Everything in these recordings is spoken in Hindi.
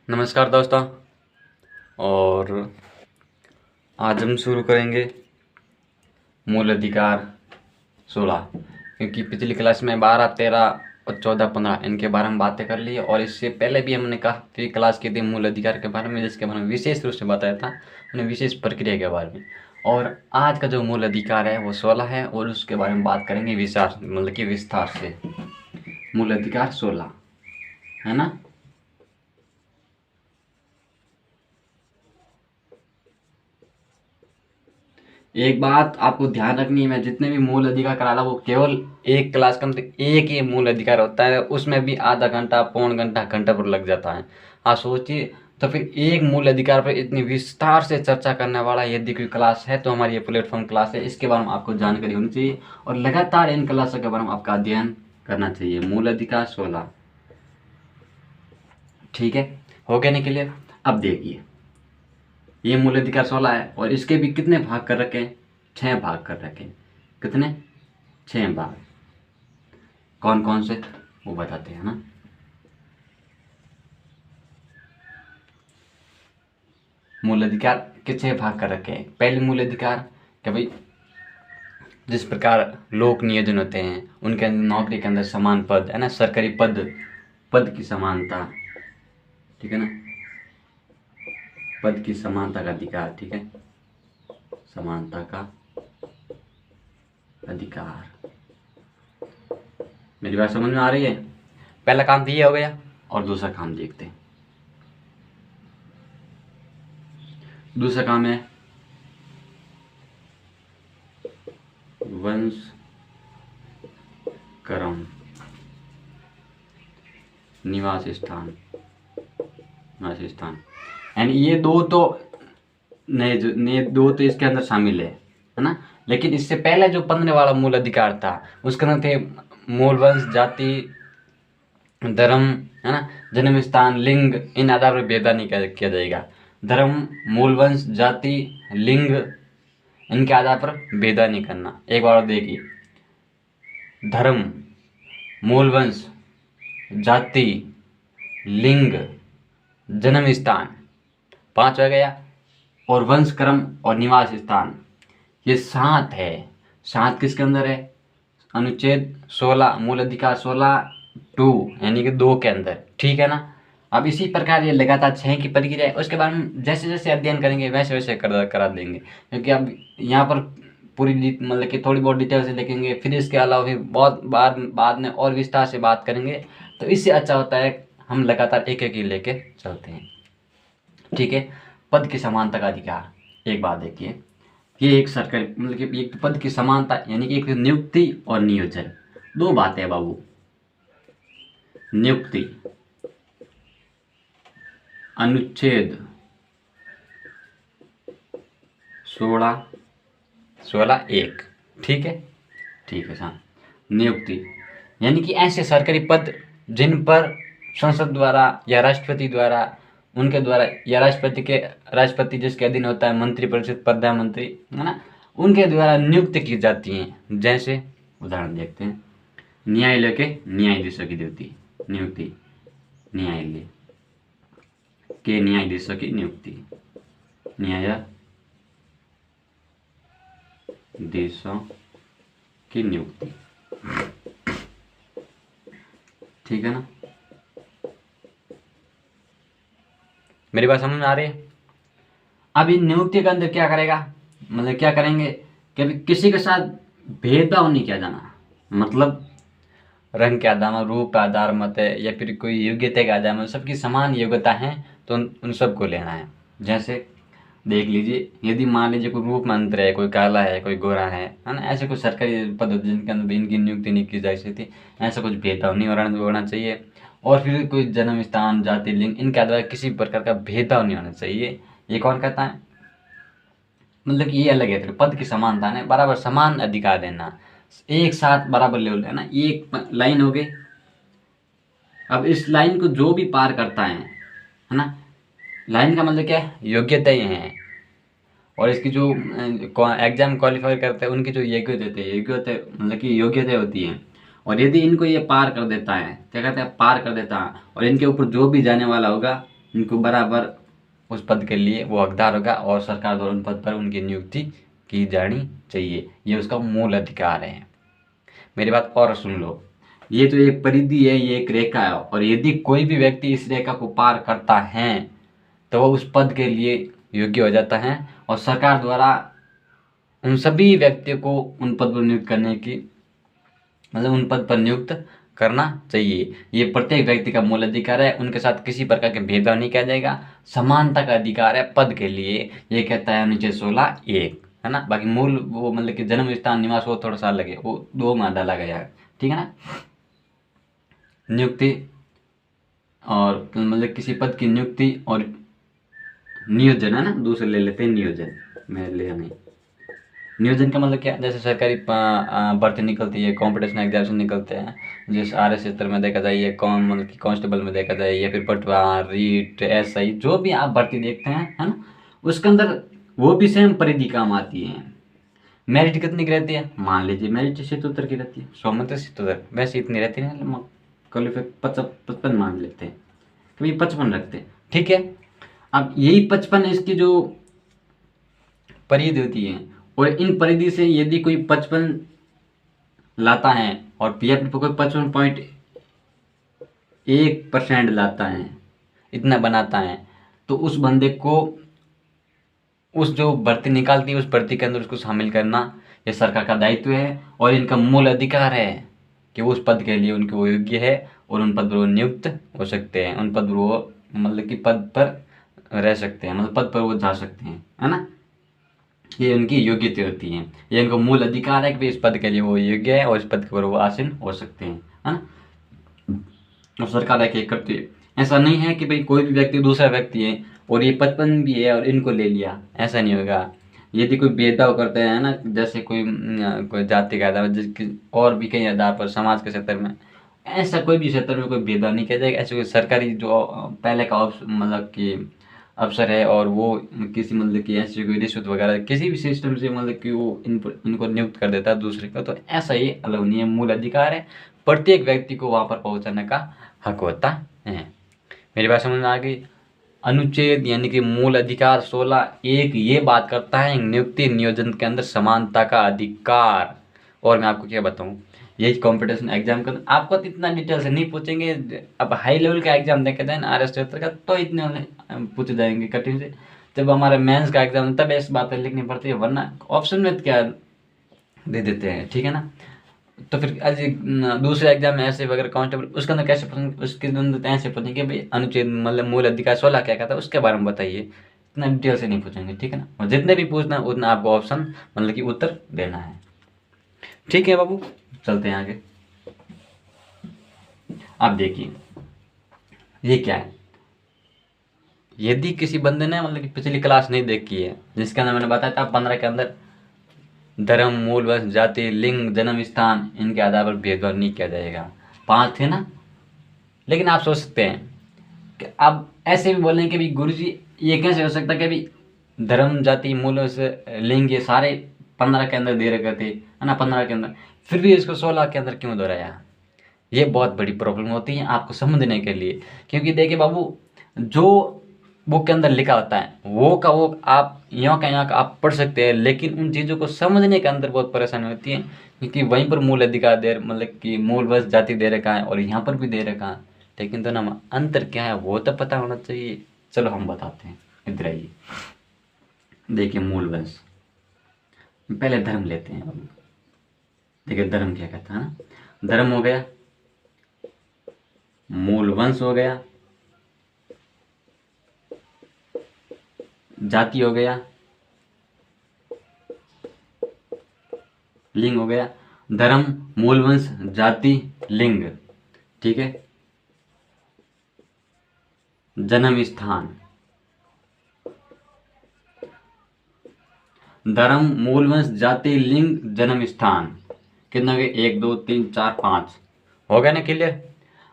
नमस्कार दोस्तों। और आज हम शुरू करेंगे मूल अधिकार 16, क्योंकि पिछली क्लास में 12, 13 और 14, 15 इनके बारे में बातें कर ली है। और इससे पहले भी हमने काफ़ी क्लास की थी मूल अधिकार के बारे में, जिसके बारे में विशेष रूप से बताया था, हमने विशेष प्रक्रिया के बारे में। और आज का जो मूल अधिकार है वो 16 है और उसके बारे में बात करेंगे विस्तार से। मूल अधिकार 16 है ना। एक बात आपको ध्यान रखनी है, मैं जितने भी मूल अधिकार करा रहा वो केवल एक क्लास का मतलब एक ही मूल अधिकार होता है, उसमें भी आधा घंटा, पौन घंटा, घंटा पर लग जाता है। आप सोचिए, तो फिर एक मूल अधिकार पर इतनी विस्तार से चर्चा करने वाला यदि कोई क्लास है तो हमारी ये प्लेटफॉर्म क्लास है। इसके बारे में आपको जानकारी होनी चाहिए और लगातार इन क्लासों के बारे में आपका अध्ययन करना चाहिए। मूल अधिकार 16, ठीक है, हो गया नहीं क्लियर? अब देखिए, ये मूल अधिकार 16 है और इसके भी कितने भाग कर रखे हैं? 6 भाग कर रखे हैं। कितने? 6 भाग। कौन कौन से वो बताते हैं ना। मूल अधिकार के 6 भाग कर रखे हैं। पहले मूल अधिकार कि भाई जिस प्रकार लोक नियोजन होते हैं उनके अंदर नौकरी के अंदर समान पद है ना, सरकारी पद की समानता, ठीक है ना, पद की समानता का अधिकार, ठीक है, समानता का अधिकार। मेरी बात समझ में आ रही है? पहला काम तो ये हो गया और दूसरा काम देखते हैं। दूसरा काम है वंश क्रम निवास स्थान एंड ये दो तो नए दो तो इसके अंदर शामिल है ना। लेकिन इससे पहले जो 15 वाला मूल अधिकार था उसके अंदर थे मूल वंश, जाति, धर्म, है ना, जन्म स्थान, लिंग, इन आधार पर भेदभाव नहीं किया जाएगा। धर्म, मूल वंश, जाति, लिंग, इनके आधार पर भेदभाव नहीं करना। एक बार देखिए, धर्म, मूल वंश, जाति, लिंग, जन्म स्थान, 5 हो गया, और वंश क्रम और निवास स्थान ये 7 है। 7 किसके अंदर है? अनुच्छेद 16 मूल अधिकार 16(2) यानी कि 2 के अंदर, ठीक है ना। अब इसी प्रकार ये लगातार 6 की प्रक्रिया है, उसके बारे में जैसे जैसे अध्ययन करेंगे वैसे वैसे करा देंगे, क्योंकि अब यहाँ पर पूरी मतलब कि थोड़ी बहुत डिटेल से देखेंगे, फिर इसके अलावा भी बहुत बाद में और विस्तार से बात करेंगे। तो इससे अच्छा होता है हम लगातार एक एक ही लेके चलते हैं, ठीक है। पद की समानता का अधिकार, एक बात देखिए, ये एक सरकारी मतलब कि एक पद की समानता यानी कि एक नियुक्ति और नियोजन, 2 बातें हैं बाबू। नियुक्ति अनुच्छेद 16(1), ठीक है साहब। नियुक्ति यानी कि ऐसे सरकारी पद जिन पर संसद द्वारा या राष्ट्रपति द्वारा, उनके द्वारा या राष्ट्रपति जिसके अधीन होता है, मंत्रिपरिषद, प्रधानमंत्री, है ना, उनके द्वारा नियुक्त की जाती हैं। जैसे उदाहरण देखते हैं, न्यायालय के न्यायाधीशों की नियुक्ति, न्यायालय के न्यायाधीशों की नियुक्ति, न्यायाधीशों की नियुक्ति, ठीक है ना। मेरी बात समझ में आ रही है? अब इन नियुक्ति के अंदर क्या करेगा, मतलब क्या करेंगे कि किसी के साथ भेदभाव नहीं किया जाना। मतलब रंग के आधार में, रूप के आधार मत है या फिर कोई योग्यता के आधार में, सबकी समान योग्यता है तो उन सबको लेना है। जैसे देख लीजिए, यदि मान लीजिए कोई रूप में अंतर है, कोई काला है, कोई गोरा है ना, ऐसे कुछ सरकारी पद होते जिनके अंदर इनकी नियुक्ति नहीं की जा सकती, ऐसा कुछ भेदभाव नहीं होना चाहिए। और फिर कोई जन्म स्थान, जाति, लिंग, इनके आधार किसी प्रकार का भेदभाव नहीं होना चाहिए। ये कौन कहता है? मतलब कि ये अलग है, पद की समानता है, बराबर समान अधिकार देना, एक साथ बराबर लेवल है ना। एक लाइन हो गई। अब इस लाइन को जो भी पार करता है ना, लाइन का मतलब क्या है? योग्यता ही है। और इसकी जो एग्जाम क्वालिफाई करते हैं उनकी जो योग्यता मतलब कि योग्यता होती है। और यदि इनको ये पार कर देता है, क्या कहते हैं, पार कर देता है, और इनके ऊपर जो भी जाने वाला होगा इनको बराबर उस पद के लिए वो हकदार होगा और सरकार द्वारा उन पद पर उनकी नियुक्ति की जानी चाहिए। ये उसका मूल अधिकार है। मेरी बात और सुन लो, ये तो एक परिधि है, ये एक रेखा है, और यदि कोई भी व्यक्ति इस रेखा को पार करता है तो वह उस पद के लिए योग्य हो जाता है और सरकार द्वारा उन सभी व्यक्तियों को उन पद पर नियुक्त करने की मतलब उन पद पर नियुक्त करना चाहिए। ये प्रत्येक व्यक्ति का मूल अधिकार है, उनके साथ किसी प्रकार के भेदभाव नहीं किया जाएगा, समानता का अधिकार है पद के लिए। ये कहता है अनुच्छेद 16(1), है ना। बाकी मूल वो मतलब कि जन्म स्थान निवास वो थोड़ा सा अलग है, वो 2 में डाला गया है, ठीक है ना। नियुक्ति और मतलब किसी पद की नियुक्ति और नियोजन, है ना, दूसरे ले लेते हैं नियोजन, मैं लिया नहीं। नियोजन का मतलब क्या, जैसे सरकारी भर्ती निकलती है, कॉम्पिटिशन एग्जामिनेशन निकलते हैं, जैसे RS क्षेत्र में देखा जाए, या कौन मतलब कि कांस्टेबल में देखा जाए, या फिर पटवार, रीट, SI, जो भी आप भर्ती देखते हैं, है ना, उसके अंदर वो भी सेम परिधि काम आती है। मेरिट कितनी की रहती है, मान लीजिए मेरिट 77 की रहती है, 100 में तो 77, वैसे इतनी रहती है, क्वालिफाई 55 मान लेते हैं, कभी 55 रखते हैं, ठीक है। अब यही 55 इसकी जो परिधि होती है, और इन परिधि से यदि कोई 55 लाता है और PF कोई 55.1% लाता है, इतना बनाता है, तो उस बंदे को उस जो भर्ती निकालती है उस भर्ती के अंदर उसको शामिल करना ये सरकार का दायित्व है, और इनका मूल अधिकार है कि उस पद के लिए उनके वो योग्य है और उन पद पर वो नियुक्त हो सकते हैं, उन पद पर वो मतलब कि पद पर रह सकते हैं, मतलब पद पर वो जा सकते हैं, है ना। ये उनकी योग्यता होती है, ये इनका मूल अधिकार है कि इस पद के लिए वो योग्य है और इस पद पर वो आसीन हो सकते हैं, है ना। और सरकार एक करती है, ऐसा नहीं है कि भाई कोई भी व्यक्ति दूसरा व्यक्ति है और ये 55 भी है और इनको ले लिया, ऐसा नहीं होगा। यदि कोई भेदभाव करते हैं ना, जैसे कोई जाति का आधार, जिसकी और भी कई आधार पर समाज के क्षेत्र में, ऐसा कोई भी क्षेत्र में कोई भेदभाव नहीं किया जाएगा। ऐसे कोई सरकारी जो पहले का मतलब कि अफसर है और वो किसी मतलब कि ऐसी कोई रिश्वत वगैरह किसी भी सिस्टम से मतलब कि वो इनको नियुक्त कर देता है दूसरे का, तो ऐसा ही अलाउ नहीं है, मूल अधिकार है, प्रत्येक व्यक्ति को वहाँ पर पहुँचाने का हक होता है। मेरी बात समझ में आ गई। अनुच्छेद यानी कि मूल अधिकार 16(1) ये बात करता है नियुक्ति नियोजन के अंदर समानता का अधिकार। और मैं आपको क्या बताऊं, यही कंपटीशन एग्जाम का आपको तो इतना डिटेल से नहीं पूछेंगे। अब हाई लेवल का एग्जाम देखा जाए ना RS क्षेत्र का, तो इतने पूछे जाएंगे कठिन से। जब हमारे मेंस का एग्जाम तब ऐसी बातें लिखनी पड़ती है, वरना ऑप्शन में क्या दे देते हैं, ठीक है ना। तो फिर आज दूसरे एग्जाम में ऐसे वगैरह कांस्टेबल उसके अंदर कैसे पूछेंगे, उसके अंदर ऐसे पूछेंगे भाई अनुच्छेद मतलब मूल अधिकार 16 क्या कहता है उसके बारे में बताइए, इतना डिटेल से नहीं पूछेंगे, ठीक है ना। और जितने भी पूछना है उतना आपको ऑप्शन मतलब कि उत्तर देना है, ठीक है बाबू। चलते हैं आगे। आप देखिए ये क्या है, यदि किसी बंदे ने मतलब कि पिछली क्लास नहीं देखी है, जिसके अंदर मैंने बताया था 15 के अंदर धर्म, मूल, वंश, जाति, लिंग, जन्म स्थान, इनके आधार पर भेदभाव नहीं किया जाएगा, 5 थे ना। लेकिन आप सोच सकते हैं कि अब ऐसे भी बोलें कि भाई गुरुजी ये कैसे हो सकता है कि भाई धर्म, जाति, मूल, लिंग ये सारे 15 के अंदर दे रखे थे, है ना, 15 के अंदर, फिर भी इसको 16 के अंदर क्यों दोहराया। ये बहुत बड़ी प्रॉब्लम होती है आपको समझने के लिए, क्योंकि देखिए बाबू, जो बुक के अंदर लिखा होता है वो का वो आप यहाँ का आप पढ़ सकते हैं, लेकिन उन चीज़ों को समझने के अंदर बहुत परेशानी होती है, क्योंकि वहीं पर मूल अधिकार दे मतलब कि मूल वंश जाति दे रखा है और यहाँ पर भी दे रखा है, लेकिन दोनों में अंतर क्या है वो तो पता होना चाहिए। चलो हम बताते हैं, इधर आइए। देखिए मूल वंश, पहले धर्म लेते हैं। देखिए धर्म क्या कहता है ना, धर्म हो गया, मूल वंश हो गया, जाति हो गया, लिंग हो गया। धर्म, मूल वंश, जाति, लिंग, ठीक है। जन्म स्थान, धर्म, मूल वंश, जाति, लिंग, जन्म स्थान, कितना हो गया, 1 2 3 4 5 हो गया ना, क्लियर।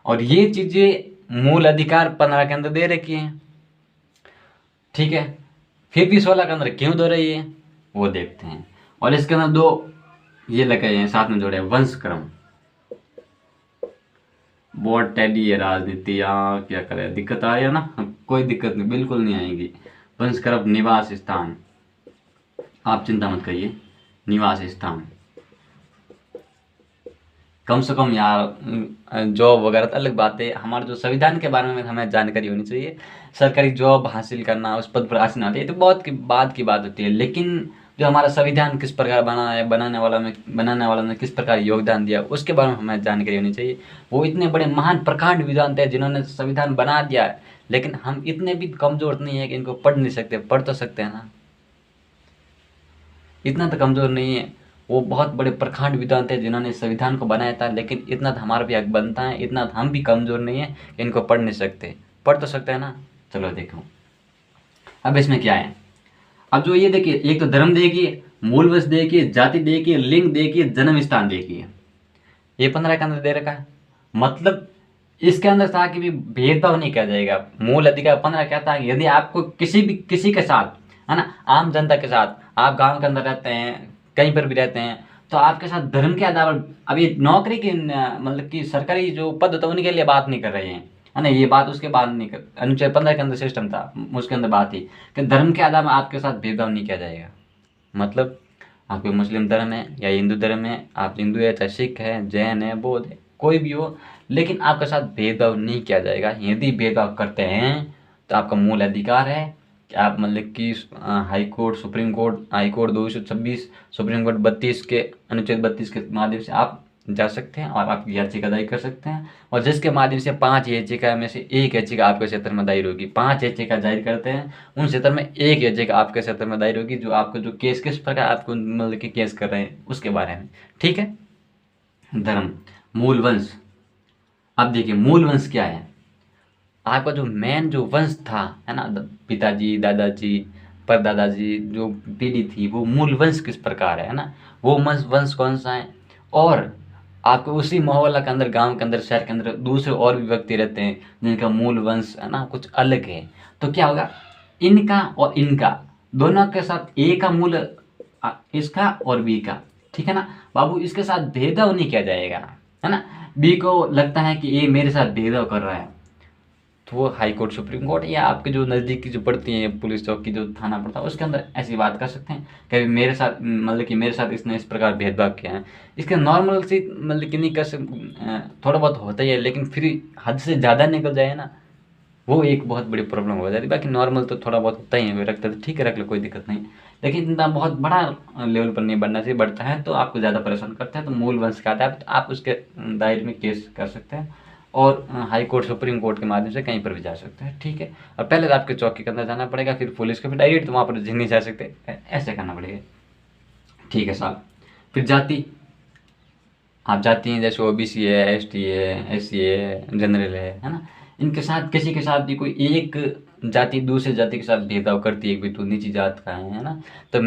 और ये चीजें मूल अधिकार 15 के अंदर दे रखी हैं, ठीक है। फिर भी 16 के अंदर क्यों दो रही है वो देखते हैं। और इसके अंदर 2 ये लगे हैं साथ में जोड़े, वंश क्रम, बहुत टेडी है राजनीति, क्या करे, दिक्कत आ रही है ना। कोई दिक्कत नहीं, बिल्कुल नहीं आएगी। वंश क्रम निवास स्थान, आप चिंता मत करिए, निवास स्थान। कम से कम यार जॉब वगैरह तो अलग बात है, हमारे जो संविधान के बारे में हमें जानकारी होनी चाहिए। सरकारी जॉब हासिल करना, उस पद पर आसीन होती है, तो बहुत की बाद की बात होती है। लेकिन जो हमारा संविधान किस प्रकार बना है, बनाने वाला ने किस प्रकार योगदान दिया, उसके बारे में हमें जानकारी होनी चाहिए। वो इतने बड़े महान प्रकांड विद्वान थे जिन्होंने संविधान बना दिया है, लेकिन हम इतने भी कमज़ोर नहीं है कि इनको पढ़ नहीं सकते। पढ़ तो सकते हैं ना, इतना तो कमज़ोर नहीं है। वो बहुत बड़े प्रखंड विद्वान थे जिन्होंने संविधान को बनाया था, लेकिन इतना तो हमारा भी हक बनता है, इतना तो हम भी कमज़ोर नहीं है कि इनको पढ़ नहीं सकते। पढ़ तो सकते हैं ना। चलो देखो अब इसमें क्या है। अब जो ये देखिए, एक तो धर्म देखिए, मूलवंश देखिए, जाति देखिए, लिंग देखिए, जन्म स्थान देखिए, ये 15 के अंदर दे रखा है। मतलब इसके अंदर था कि भी भेदभाव नहीं किया जाएगा। मूल अधिकार 15 कहता है कि यदि आपको किसी के साथ, है ना, आम जनता के साथ, आप गांव के अंदर रहते हैं, कहीं पर भी रहते हैं, तो आपके साथ धर्म के आधार पर, अभी नौकरी की मतलब कि सरकारी जो पद होता है उनके लिए बात नहीं कर रहे हैं, है ना, ये बात उसके बाद नहीं कर, अनुच्छेद 15 के अंदर सिस्टम था, उसके अंदर बात थी कि धर्म के आधार पर आपके साथ भेदभाव नहीं किया जाएगा। मतलब आपके मुस्लिम धर्म है या हिंदू धर्म है, आप हिंदू है चाहे सिख है, जैन है, बौद्ध है, कोई भी हो, लेकिन आपके साथ भेदभाव नहीं किया जाएगा। यदि भेदभाव करते हैं तो आपका मूल अधिकार है कि आप मतलब कि high court, supreme court, high court 226, supreme court 32 के अनुच्छेद 32 के माध्यम से आप जा सकते हैं और आपकी याचिका दायर कर सकते हैं, और जिसके माध्यम से 5 याचिका में से एक याचिका आपके क्षेत्र में दायर होगी। 5 याचिका दायर करते हैं, उन क्षेत्र में एक याचिका आपके क्षेत्र में दायर होगी, जो आपको जो केस किस प्रकार आपको मतलब कि केस कर रहे हैं उसके बारे में। ठीक है। धर्म, मूल वंश। अब देखिए मूल वंश क्या है। आपका जो मेन जो वंश था, है ना, पिताजी, दादाजी, परदादाजी, जो पीढ़ी थी, वो मूल वंश किस प्रकार है ना, वो वंश कौन सा है। और आपको उसी मोहल्ला के अंदर, गांव के अंदर, शहर के अंदर दूसरे और भी व्यक्ति रहते हैं जिनका मूल वंश, है ना, कुछ अलग है। तो क्या होगा, इनका और इनका दोनों के साथ ए का मूल, इसका और बी का, ठीक है ना बाबू, इसके साथ भेदभाव नहीं किया जाएगा, है ना। बी को लगता है कि ए मेरे साथ भेदभाव कर रहा है, तो वो हाई कोर्ट, सुप्रीम कोर्ट, या आपके जो नज़दीक की जो पड़ती है पुलिस चौकी, जो थाना पड़ता है, उसके अंदर ऐसी बात कर सकते हैं कि मेरे साथ मतलब कि मेरे साथ इसने इस प्रकार भेदभाव किया है। इसके नॉर्मल सी मतलब कि नहीं कर थोड़ा बहुत होता ही है, लेकिन फिर हद से ज़्यादा निकल जाए ना, वो एक बहुत बड़ी प्रॉब्लम हो जाती है। बाकी नॉर्मल तो थोड़ा बहुत होता ही है, रखते तो ठीक है, रख लो, कोई दिक्कत नहीं। लेकिन इतना बहुत बड़ा लेवल पर नहीं बढ़ना चाहिए, बढ़ता है तो आपको ज़्यादा परेशान करता है, तो मूल वंश का आता है तो आप उसके दायरे में केस कर सकते हैं, और हाई कोर्ट, सुप्रीम कोर्ट के माध्यम से कहीं पर भी जा सकते हैं। ठीक है। और पहले तो आपके चौकी के अंदर जाना पड़ेगा, फिर पुलिस के, फिर डायरेक्ट तो वहाँ पर नहीं जा सकते, ऐसे करना पड़ेगा। ठीक है साहब। फिर जाति, आप जाति हैं जैसे ओबीसी है, एसटी है, एससी है, जनरल है ना, इनके साथ किसी के साथ भी कोई एक जाति दूसरे जाति के साथ भेदभाव करती है कि तू नीची जात का है ना, तो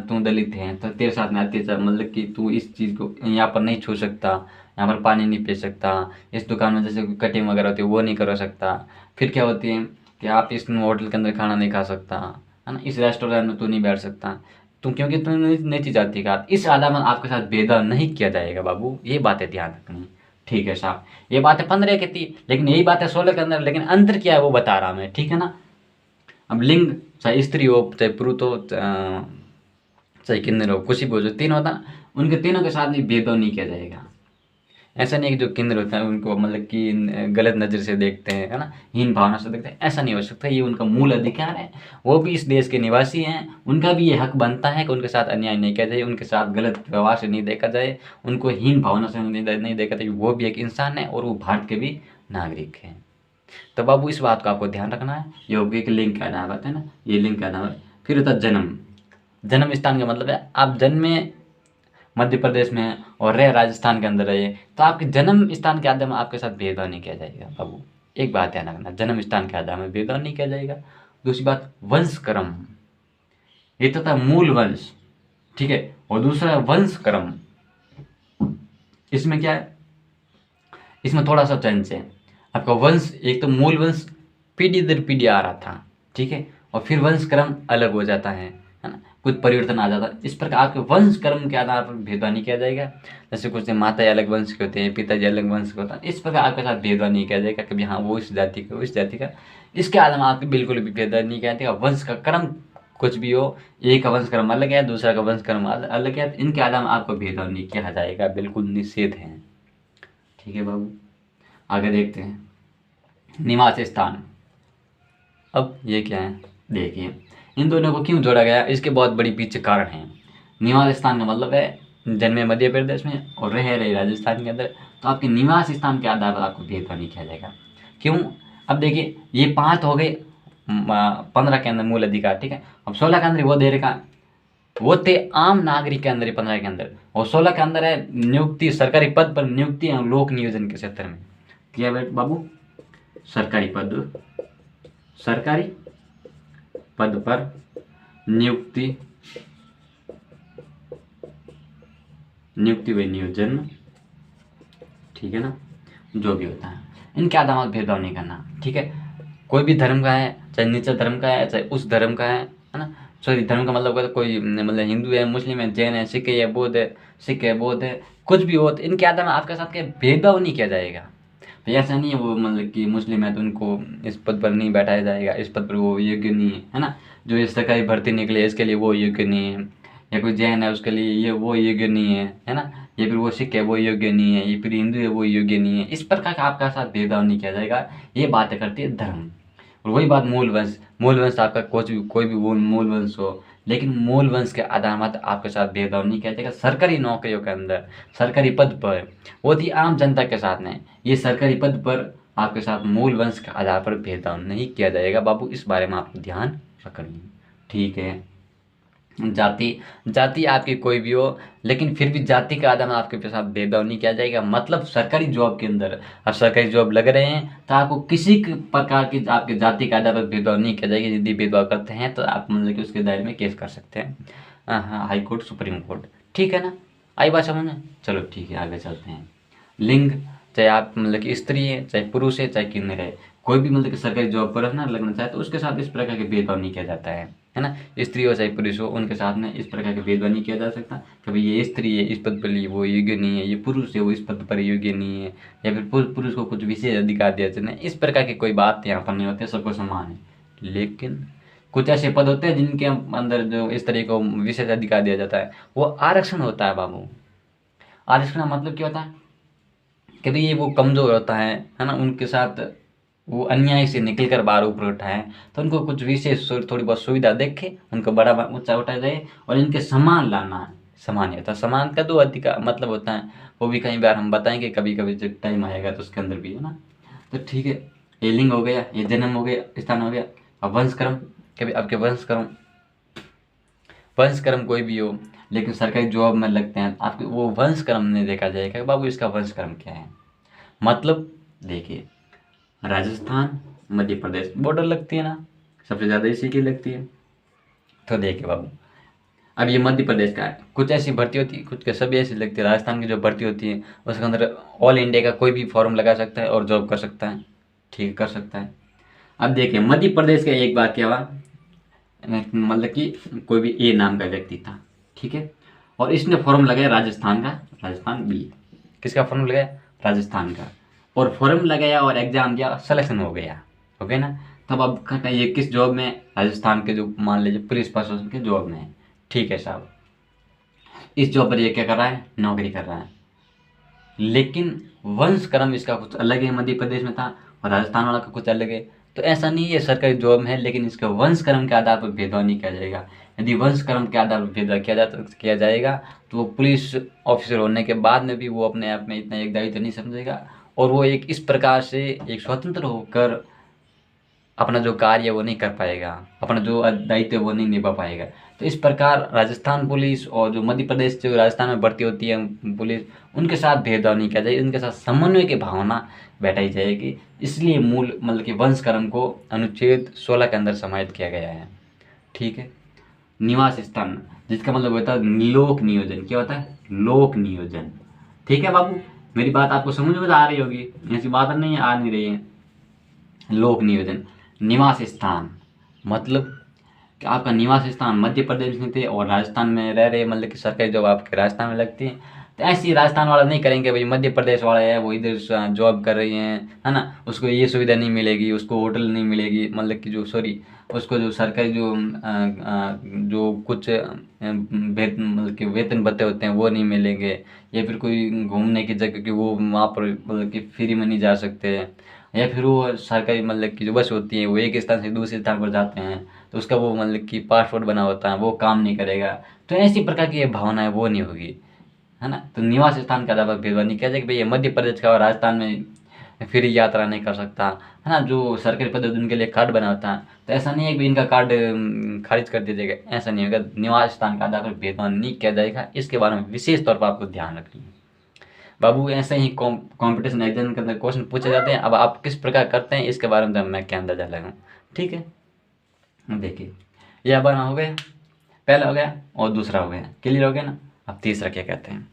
तू दलित है तो तेरे साथ में अत्याचार, मतलब कि तू इस चीज़ को यहाँ पर नहीं छू सकता, यहाँ पर पानी नहीं पी सकता, इस दुकान में जैसे कटिंग वगैरह होती है वो नहीं कर सकता। फिर क्या होती है कि आप इस होटल के अंदर खाना नहीं खा सकता, है ना, इस रेस्टोरेंट में तू नहीं बैठ सकता, तुम क्योंकि तुम नीची जाति का। इस आधार पर आपके साथ भेदभाव नहीं किया जाएगा बाबू, ये बातें ध्यान रखनी। ठीक है साहब। ये बातें 15 की थी, लेकिन यही बातें 16 के अंदर, लेकिन अंतर क्या है वो बता रहा मैं, ठीक है ना। अब लिंग, चाहे स्त्री हो, चाहे पुरुष हो, चाहे किन्नर हो, कुछ भी हो, जो तीन होता ना, उनके तीनों के साथ भी भेदभाव नहीं किया जाएगा। ऐसा नहीं है कि जो किन्नर होते हैं उनको मतलब कि गलत नज़र से देखते हैं, है ना, हीन भावना से देखते हैं, ऐसा नहीं हो सकता। ये उनका मूल अधिकार है, वो भी इस देश के निवासी हैं, उनका भी ये हक बनता है कि उनके साथ अन्याय नहीं किया जाए, उनके साथ गलत व्यवहार से नहीं देखा जाए, उनको हीन भावना से नहीं देखा जाए। वो भी एक इंसान है और वो भारत के भी नागरिक हैं। तो बाबू इस बात को आपको ध्यान रखना है। ये हो गया कि लिंग का नाम है ना, ये लिंग का नाम है। फिर होता है जन्म। जन्म स्थान का मतलब है आप जन्मे मध्य प्रदेश में है और रह राजस्थान के अंदर रहे, तो आपके जन्म स्थान के आधार में आपके साथ भेदभाव नहीं किया जाएगा बाबू। एक बात ध्यान रखना, जन्म स्थान के आधार में भेदभाव नहीं किया जाएगा। दूसरी बात, वंश क्रम, ये तो था मूल वंश, ठीक है, और दूसरा वंश क्रम। इसमें क्या है, इसमें थोड़ा सा चेंज है। आपका वंश, एक तो मूल वंश पीढ़ी दर पीढ़ी आ रहा था, ठीक है, और फिर वंश क्रम अलग हो जाता है ना, कुछ परिवर्तन आ जाता है। इस प्रकार आपके वंश क्रम के आधार पर भेदभाव नहीं किया जाएगा। जैसे कुछ माता अलग वंश के होते हैं, पिताजी अलग वंश के होता है, इस प्रकार आपके साथ भेदभाव नहीं किया जाएगा। कभी हाँ वो इस जाति का, वो इस जाति का, इसके अलावा आपको बिल्कुल भी भेदभाव नहीं किया जाएगा। वंश का क्रम कुछ भी हो, एक का वंश क्रम अलग है, दूसरा का वंश क्रम अलग है, इनके अलावा आपको भेदभाव नहीं किया जाएगा, बिल्कुल निषेध है। ठीक है बाबू, आगे देखते हैं निवास स्थान। अब ये क्या है, देखिए इन दोनों को क्यों जोड़ा गया, इसके बहुत बड़ी पीछे कारण है। निवास स्थान का मतलब है जन्मे मध्य प्रदेश में और रह रहे राजस्थान के अंदर, तो आपके निवास स्थान के आधार पर आपको भेदभाव नहीं किया जाएगा। क्यों, अब देखिए ये 5 हो गए 15 के अंदर मूल अधिकार, ठीक है। अब 16 के अंदर वो दे रखा, वो थे आम नागरिक के अंदर 15 के अंदर, और 16 के अंदर है नियुक्ति, सरकारी पद पर नियुक्ति एवं लोक नियोजन के क्षेत्र में। क्या है बाबू, सरकारी पद, सरकारी पद पर नियुक्ति, नियुक्ति व नियोजन, ठीक है ना, जो भी होता है इनके आधार पर भेदभाव नहीं करना, ठीक है। कोई भी धर्म का है, चाहे नीचा धर्म का है, चाहे उस धर्म का है ना, सॉरी धर्म का मतलब कोई मतलब हिंदू है, मुस्लिम है, जैन है, सिख है, बौद्ध है, सिख है, बौद्ध है, कुछ भी हो, तो इनके आधार में आपके साथ भेदभाव नहीं किया जाएगा। तो ऐसा नहीं है वो मतलब कि मुस्लिम है तो उनको इस पद पर नहीं बैठाया जाएगा, इस पद पर वो योग्य नहीं है ना, जो इस सरकारी भर्ती निकले इसके लिए वो योग्य नहीं है, या कोई जैन है उसके लिए ये वो योग्य नहीं है ना, या फिर वो सिख है वो योग्य नहीं है, या फिर हिंदू है वो योग्य नहीं है, इस प्रकार का आपका साथ भेदभाव नहीं किया जाएगा। ये बातें करती है धर्म। और वही बात मूल वंश, मूल वंश आपका कोई भी मूल वंश हो, लेकिन मूल वंश के आधार पर आपके साथ भेदभाव नहीं किया जाएगा। सरकारी नौकरियों के अंदर, सरकारी पद पर, वो थी आम जनता के साथ में, ये सरकारी पद पर आपके साथ मूल वंश के आधार पर भेदभाव नहीं किया जाएगा बाबू, इस बारे में आपको ध्यान रखनी, ठीक है। जाति, जाति आपकी कोई भी हो, लेकिन फिर भी जाति का आधार में आपके साथ भेदभाव नहीं किया जाएगा। मतलब सरकारी जॉब के अंदर, अब सरकारी जॉब लग रहे हैं तो आपको किसी प्रकार की आपके जाति के आधार पर भेदभाव नहीं किया जाएगा। यदि भेदभाव करते हैं तो आप मतलब कि उसके दायरे में केस कर सकते हैं, हाँ, हाई कोर्ट, सुप्रीम कोर्ट, ठीक है ना। आई बात समझ में, चलो ठीक है आगे चलते हैं। लिंग, चाहे आप मतलब कि स्त्री है, चाहे पुरुष है, चाहे किन्नर है, कोई भी मतलब कि सरकारी जॉब पर ना लगना चाहे तो उसके साथ इस प्रकार के भेदभाव नहीं किया जाता है ना। स्त्री हो चाहे पुरुष हो, उनके साथ में इस प्रकार के भेदभाव नहीं किया जा सकता। कभी ये स्त्री है इस पद पर लिए वो योग्य नहीं है, ये पुरुष है वो इस पद पर योग्य नहीं है, या फिर पुरुष को कुछ विशेष अधिकार दिया जाता है, इस प्रकार की कोई बात यहाँ पर नहीं होती है, सबको समान है। लेकिन कुछ ऐसे पद होते हैं जिनके अंदर जो इस तरह को विशेष अधिकार दिया जाता है, वो आरक्षण होता है बाबू। आरक्षण का मतलब क्या होता है, कभी ये वो कमज़ोर होता है ना, उनके साथ वो अन्याय से निकल कर बाहर ऊपर उठाए, तो उनको कुछ विशेष थोड़ी बहुत सुविधा देखे, उनको बड़ा ऊंचा उठाया जाए और इनके समान लाना है। समान्यता, समान का 2 अधिकार मतलब होता है, वो भी कई बार हम बताएंगे, कभी कभी जब टाइम आएगा तो उसके अंदर भी, है ना। तो ठीक है, ये लिंग हो गया, ये जन्म हो गया, स्थान हो गया। अब वंशक्रम, कभी आपके वंशक्रम, वंशक्रम कोई भी हो लेकिन सरकारी जॉब में लगते हैं, आपके वो वंशक्रम नहीं देखा जाएगा बाबू, इसका वंशक्रम क्या है। मतलब देखिए, राजस्थान, मध्य प्रदेश बॉर्डर लगती है ना, सबसे ज़्यादा इसी की लगती है। तो देखिए बाबू, अब ये मध्य प्रदेश का है, कुछ ऐसी भर्ती होती है, कुछ के सभी ऐसी लगती है। राजस्थान की जो भर्ती होती है उसके अंदर ऑल इंडिया का कोई भी फॉर्म लगा सकता है और जॉब कर सकता है, ठीक कर सकता है। अब देखिए मध्य प्रदेश का एक बार क्या हुआ, मतलब कि कोई भी ए नाम का व्यक्ति था, ठीक है, और इसने फॉर्म लगाया राजस्थान का, राजस्थान बी, किसका फॉर्म लगाया, राजस्थान का, और फॉर्म लगाया और एग्जाम दिया, सिलेक्शन हो गया, ओके ना। तब अब कहते हैं ये किस जॉब में, राजस्थान के जो मान लीजिए पुलिस प्रशासन के जॉब में है, ठीक है साहब। इस जॉब पर ये क्या कर रहा है, नौकरी कर रहा है, लेकिन वंशक्रम इसका कुछ अलग है, मध्य प्रदेश में था, और राजस्थान वाला का कुछ अलग है। तो ऐसा नहीं है सरकारी जॉब में है लेकिन इसके वंशक्रम के आधार पर भेदभाव नहीं किया जाएगा। यदि वंशक्रम के आधार पर भेदभाव किया जाएगा तो वो पुलिस ऑफिसर होने के बाद में भी वो अपने आप में इतना एक दायित्व नहीं समझेगा, और वो एक इस प्रकार से एक स्वतंत्र होकर अपना जो कार्य वो नहीं कर पाएगा, अपना जो दायित्व वो नहीं निभा पाएगा। तो इस प्रकार राजस्थान पुलिस और जो मध्य प्रदेश जो राजस्थान में भर्ती होती है पुलिस, उनके साथ भेदभाव नहीं किया जाएगा, उनके साथ समन्वय की भावना बैठाई जाएगी। इसलिए मूल मतलब कि वंशक्रम को अनुच्छेद 16 के अंदर समाहित किया गया है, ठीक है। निवास स्थान, जिसका मतलब होता है लोक नियोजन, क्या होता है, लोक नियोजन, ठीक है बाबू। मेरी बात आपको समझ में आ रही होगी, ऐसी बात नहीं आ नहीं रही है। लोक नियोजन, निवास स्थान मतलब कि आपका निवास स्थान मध्य प्रदेश में थे और राजस्थान में रह रहे, मतलब कि सरकारी जॉब आपके राजस्थान में लगती है, तो ऐसे ही राजस्थान वाला नहीं करेंगे, भाई मध्य प्रदेश वाला है वो इधर जॉब कर रही हैं, है ना, उसको ये सुविधा नहीं मिलेगी, उसको होटल नहीं मिलेगी, मतलब कि जो सॉरी उसको जो सरकारी जो कुछ मतलब कि वेतन भत्ते होते हैं वो नहीं मिलेंगे, या फिर कोई घूमने की जगह की वो वहाँ पर मतलब कि फ्री में नहीं जा सकते हैं, या फिर वो सरकारी मतलब की जो बस होती है वो एक स्थान से दूसरे स्थान पर जाते हैं तो उसका वो मतलब कि पासपोर्ट बना होता है वो काम नहीं करेगा। तो ऐसी प्रकार की ये भावना है वो नहीं होगी, है ना। तो निवास स्थान का ज़्यादा भेदभाव नहीं किया जाए कि भाई ये मध्य प्रदेश का और राजस्थान में फ्री यात्रा नहीं कर सकता, है ना। जो सरकारी पद होते हैं, उनके लिए कार्ड बना होता है, तो ऐसा नहीं है कि भाई इनका कार्ड खारिज कर दिया जाएगा, ऐसा नहीं होगा। निवास स्थान का आधार पर भेदभाव नहीं किया जाएगा, इसके बारे में विशेष तौर पर आपको ध्यान रखना है बाबू। ऐसे ही कंपटीशन एग्जाम के अंदर क्वेश्चन पूछे जाते हैं, अब आप किस प्रकार करते हैं इसके बारे में मैं क्या अंदाजा लगाऊं, ठीक है। देखिए यह बना हो गया, पहला हो गया और दूसरा हो गया, क्लियर हो गया ना। अब तीसरा क्या कहते हैं,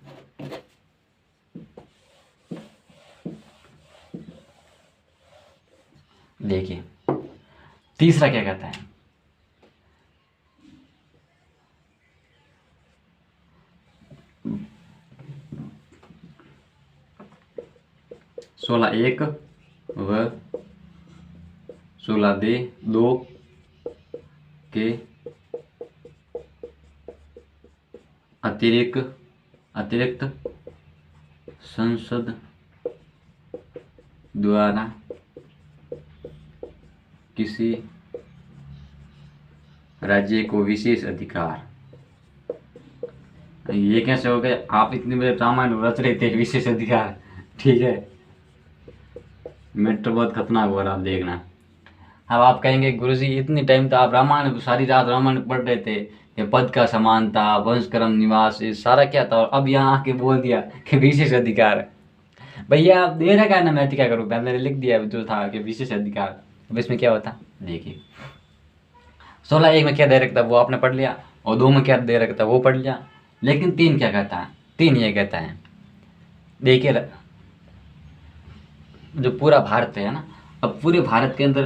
देखिए तीसरा क्या कहता है, सोलह एक व 16 के अतिरिक्त संसद द्वारा किसी राज्य को विशेष अधिकार, ये कैसे हो गए, आप इतनी बड़े रामायण रच रहे थे विशेष अधिकार, ठीक है। मैटर बहुत खतरनाक हो रहा आप देखना। अब आप कहेंगे गुरुजी इतनी टाइम तो आप रामायण सारी रात रामायण पढ़ रहे थे, ये पद का समानता वंशक्रम निवास ये सारा क्या था, और अब यहाँ आके बोल दिया कि विशेष अधिकार। भैया आप दे रखा है ना, मैं क्या करूँ, मैंने लिख दिया जो था कि विशेष अधिकार। अब इसमें क्या होता, देखिए 16 एक में क्या दे रखा था वो आपने पढ़ लिया, और 2 में क्या दे रखा था वो पढ़ लिया, लेकिन 3 क्या कहता है, 3 ये कहता है, देखिए जो पूरा भारत है ना, अब पूरे भारत के अंदर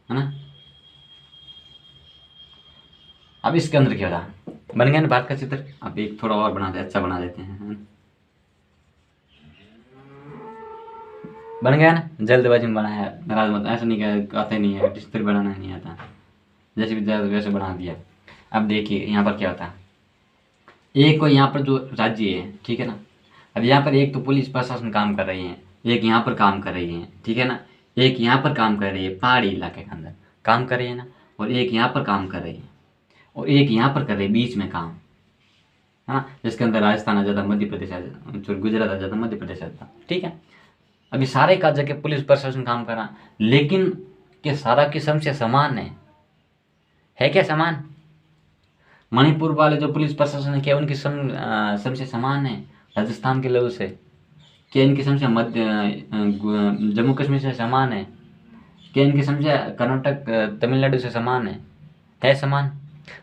है ना, अब इसके अंदर क्या था, बन गया ना भारत का चित्र। अब एक थोड़ा और बना दे, अच्छा बना देते हैं, है ना? बन गया ना, जल्दबाजी में बनाया, नाराज मत, ऐसा नहीं कह आते नहीं है, चित्र बनाना नहीं आता, जैसे भी वैसे बना दिया। अब देखिए यहाँ पर क्या होता है, एक को यहाँ पर जो राज्य है, ठीक है ना, अब यहाँ पर एक तो पुलिस प्रशासन काम कर रही है, एक यहाँ पर काम कर रही है, ठीक है ना, एक यहाँ पर काम कर रही है पहाड़ी इलाके के अंदर काम कर रही है ना, और एक यहाँ पर काम कर रही है, और एक यहाँ पर कर रही है बीच में काम, है ना, जिसके अंदर राजस्थान आ जाता, मध्य प्रदेश आ जाता, गुजरात आ जाता, मध्य प्रदेश आ जाता, ठीक है। अभी सारे का जगह पुलिस प्रशासन काम कर रहा, लेकिन क्या सारा की समस्या समान है क्या समान? मणिपुर वाले जो पुलिस प्रशासन है क्या उनकी समस्या समान है राजस्थान के लोगों से? क्या इनकी समस्या जम्मू कश्मीर से समान है? क्या इनकी समस्या कर्नाटक तमिलनाडु से समान है समान?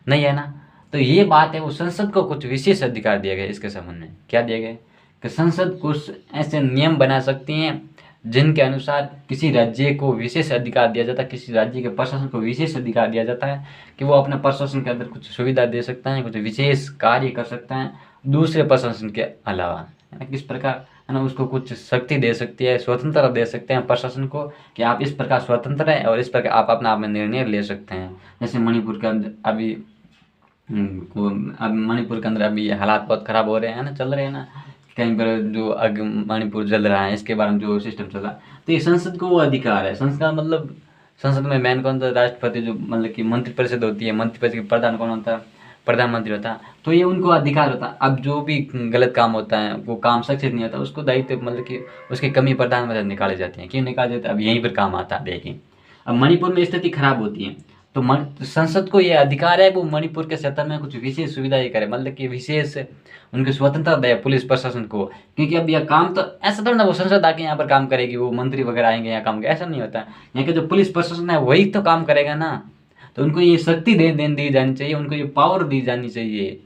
नहीं है ना। तो ये बात है, वो संसद को कुछ विशेष अधिकार दिए गए इसके संबंध में। क्या दिए गए कि संसद कुछ ऐसे नियम बना सकती हैं जिनके अनुसार किसी राज्य को विशेष अधिकार दिया जाता है, किसी राज्य के प्रशासन को विशेष अधिकार दिया जाता है कि वो अपने प्रशासन के अंदर कुछ सुविधा दे सकता है, कुछ विशेष कार्य कर सकता है दूसरे प्रशासन के अलावा, है ना। किस प्रकार, है ना, उसको कुछ शक्ति दे सकती है, स्वतंत्रता दे सकते हैं प्रशासन को कि आप इस प्रकार स्वतंत्र हैं और इस प्रकार आप अपना आप में निर्णय ले सकते हैं। जैसे मणिपुर के अंदर अभी अब मणिपुर के अंदर अभी हालात बहुत ख़राब हो रहे हैं ना, चल रहे हैं ना, कहीं पर जो अग मणिपुर जल रहा है, इसके बारे में जो सिस्टम चल रहा है, तो ये संसद को वो अधिकार है। संसद का मतलब संसद में मेन कौन सा, राष्ट्रपति, जो मतलब कि मंत्रिपरिषद होती है, मंत्रिपरिषद के प्रधान कौन होता है, प्रधानमंत्री होता है। तो ये उनको अधिकार होता है। अब जो भी गलत काम होता है, वो काम सक्सेस नहीं होता, उसको दायित्व मतलब कि उसकी कमी प्रधानमंत्री निकाले जाती है। क्यों निकाले जाते हैं, अब यहीं पर काम आता है। देखिए अब मणिपुर में स्थिति खराब होती है तो संसद को ये अधिकार है वो मणिपुर के सतह में कुछ विशेष सुविधा ये करे, मतलब कि विशेष उनकी स्वतंत्रता दे पुलिस प्रशासन को। क्योंकि अब यह काम तो ऐसा थोड़ा ना वो संसद आके यहाँ पर काम करेगी, वो मंत्री वगैरह आएंगे यहाँ काम, ऐसा नहीं होता। यहाँ के जो पुलिस प्रशासन है वही तो काम करेगा ना। तो उनको ये शक्ति दी जानी चाहिए, उनको ये पावर दी जानी चाहिए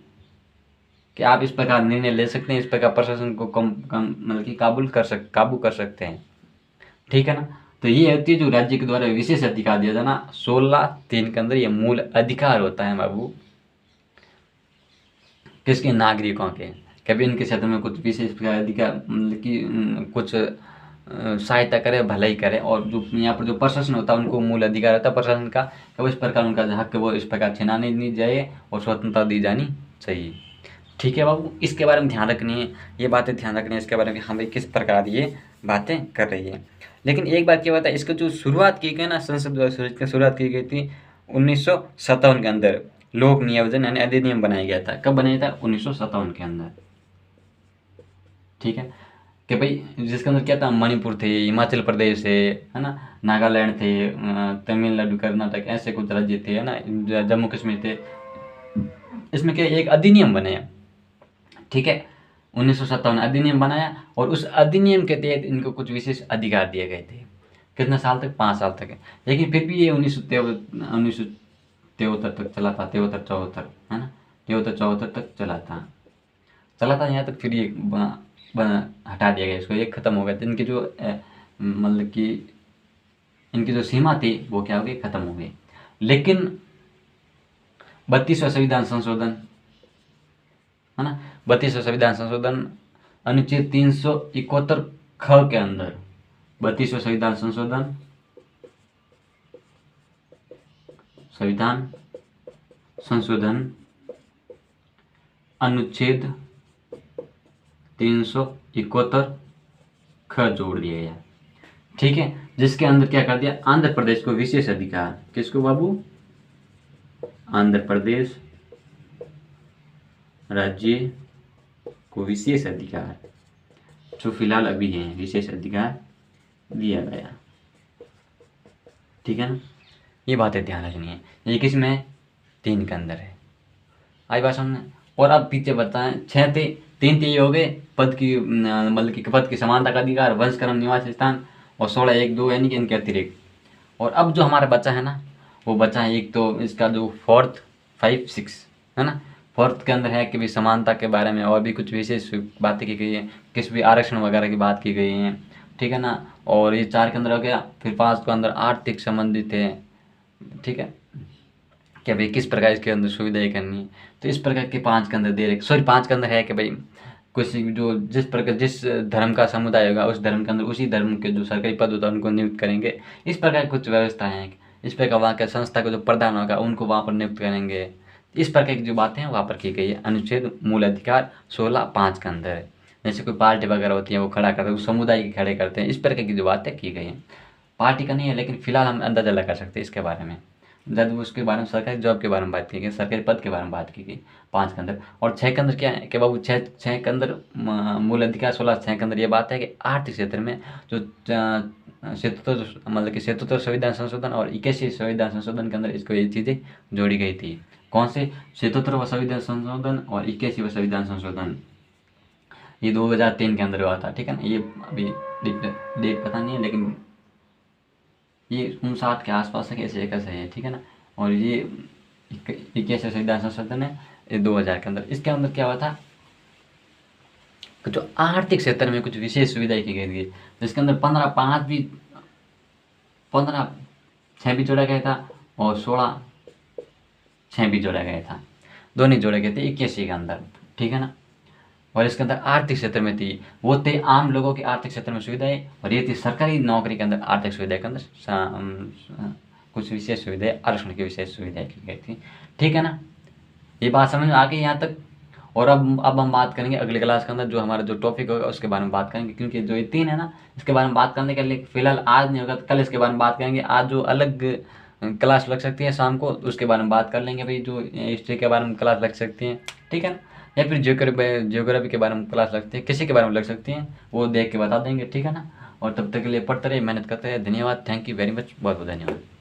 कि आप इस प्रकार निर्णय ले सकते हैं, इस प्रकार प्रशासन को कम मतलब कि काबू कर सकते हैं, ठीक है ना। तो ये होती है जो राज्य के द्वारा विशेष अधिकार दिया जाना, 16(3) के अंदर ये मूल अधिकार होता है बाबू किसके, नागरिकों के। कभी इनके क्षेत्र में कुछ विशेष अधिकार मतलब कि कुछ सहायता करे, भलाई करे, और जो यहाँ पर जो प्रशासन होता है उनको मूल अधिकार होता है प्रशासन का, तो इस प्रकार उनका जो हक है वो इस प्रकार छीना नहीं जाए और स्वतंत्रता दी जानी चाहिए। ठीक है बाबू, इसके बारे में ध्यान रखनी है, ये बातें ध्यान रखनी है इसके बारे में, हाँ भाई किस प्रकार ये बातें कर रही है। लेकिन एक बात क्या बता, इसका जो शुरुआत की गई ना, संसद द्वारा की शुरुआत की गई थी 1957 के अंदर, लोक नियोजन यानी अधिनियम बनाया गया था। कब बनाया था? 1957 के अंदर। ठीक है, कि भाई जिसके अंदर क्या था, मणिपुर थे, हिमाचल प्रदेश है ना, नागालैंड थे, तमिलनाडु, कर्नाटक, ऐसे कुछ राज्य थे, है ना, जम्मू कश्मीर थे। इसमें क्या एक अधिनियम बनाया, ठीक है, 1957 अधिनियम बनाया, और उस अधिनियम के तहत इनको कुछ विशेष अधिकार दिए गए थे। कितने साल तक? 5 साल तक है। लेकिन फिर भी ये 1973 तक चला था, 73-74, है ना, 73-74 तक चला था यहाँ तक। फिर ये हटा दिया गया इसको, ये खत्म हो गया था। इनकी जो मतलब कि इनकी जो सीमा थी वो क्या हो गई, खत्म हो गई। लेकिन 32वां संविधान संशोधन, है ना, 32वां संविधान संशोधन अनुच्छेद 371 ख के अंदर, 32वां संविधान संशोधन अनुच्छेद 371 ख जोड़ दिया गया। ठीक है, जिसके अंदर क्या कर दिया, आंध्र प्रदेश को विशेष अधिकार, किसको बाबू, आंध्र प्रदेश राज्य को विशेष अधिकार, जो फिलहाल अभी है, विशेष अधिकार दिया गया। ठीक है ना, ये बातें ध्यान रखनी है। ये किसमें? 3 के अंदर है। आई बात समझ। और अब पीछे बताएं, 6 थे, 3 ये हो गए पद की मतलब कि पद की समानता का अधिकार, वंश कर्म निवास स्थान, और 16 1 2 यानी कि इनके अतिरिक्त। और अब जो हमारा बच्चा है ना, वो बच्चा है एक तो इसका जो 4th 5 6, है ना, 4th के अंदर है कि भाई समानता के बारे में और भी कुछ विशेष बातें की गई है, किस भी आरक्षण वगैरह की बात की गई है। ठीक है ना, और ये 4 के अंदर हो गया। फिर 5 के अंदर आर्थिक संबंधित है, ठीक है, कि भाई किस प्रकार इसके अंदर सुविधाएं करनी है। तो इस प्रकार के 5 के अंदर दे रहे, सॉरी 5 के अंदर है कि भाई कुछ जो जिस प्रकार जिस धर्म का समुदाय होगा उस धर्म के अंदर उसी धर्म के जो सरकारी पद होता है उनको नियुक्त करेंगे। इस प्रकार कुछ व्यवस्था है। इस प्रकार वहाँ के संस्था का जो प्रधान होगा उनको वहाँ पर नियुक्त करेंगे। इस प्रकार की जो बातें हैं वहाँ पर की गई है अनुच्छेद मूल अधिकार 16(5) के अंदर है। जैसे कोई पार्टी वगैरह होती है वो खड़ा करते हैं, उस समुदाय के खड़े करते हैं। इस प्रकार की जो बातें की गई हैं, पार्टी का नहीं है, लेकिन फिलहाल हम अंदाजा लगा सकते हैं इसके बारे में। जब उसके बारे में सरकारी जॉब के बारे में बात की गई, सरकारी पद के बारे में बात की गई 5 के अंदर। और 6 के अंदर क्या है कि बाबू 6 के अंदर मूल अधिकार 16(6) के अंदर ये बात है कि आर्थिक क्षेत्र में जो 77 मतलब कि 77 संविधान संशोधन और 81 संविधान संशोधन के अंदर इसको ये चीज़ें जोड़ी गई थी। कौन से? 77वां संविधान संशोधन और 81वां संविधान संशोधन, ये 2003 के अंदर हुआ था। ठीक है ना, ये अभी डेट पता नहीं है, लेकिन ये 59 के आसपास है, कैसे कैसे है। ठीक है ना, और ये 21 संविधान संशोधन है, ये 2000 के अंदर। इसके अंदर क्या हुआ था कि जो आर्थिक क्षेत्र में कुछ विशेष सुविधाएं की गई थी, जिसके अंदर 15(5) भी 15(6) भी जोड़ा गया था और 16(6) भी जोड़ा गया था। दोनों जोड़े गए थे 81 के अंदर। ठीक है ना, और इसके अंदर आर्थिक क्षेत्र में थी, वो थे आम लोगों के आर्थिक क्षेत्र में सुविधाएं, और ये थी सरकारी नौकरी के अंदर आर्थिक सुविधाएं के अंदर कुछ विशेष सुविधाएं, आरक्षण की विशेष सुविधाएं की गई थी। ठीक है ना, ये बात समझ में आ गई यहाँ तक। और अब हम बात करेंगे अगली क्लास के अंदर, जो हमारा जो टॉपिक होगा उसके बारे में बात करेंगे, क्योंकि जो ये 3 है ना, इसके बारे में बात करने के लिए फिलहाल आज नहीं होगा, कल इसके बारे में बात करेंगे। आज जो अलग क्लास लग सकती है शाम को, उसके बारे में बात कर लेंगे भाई, जो हिस्ट्री के बारे में क्लास लग सकती है। ठीक है ना, या फिर जियोग्राफी के बारे में क्लास लगती है, किसी के बारे में लग सकती हैं, वो देख के बता देंगे। ठीक है ना, और तब तक के लिए पढ़ते रहिए, मेहनत करते रहिए। धन्यवाद, थैंक यू वेरी मच, बहुत बहुत धन्यवाद।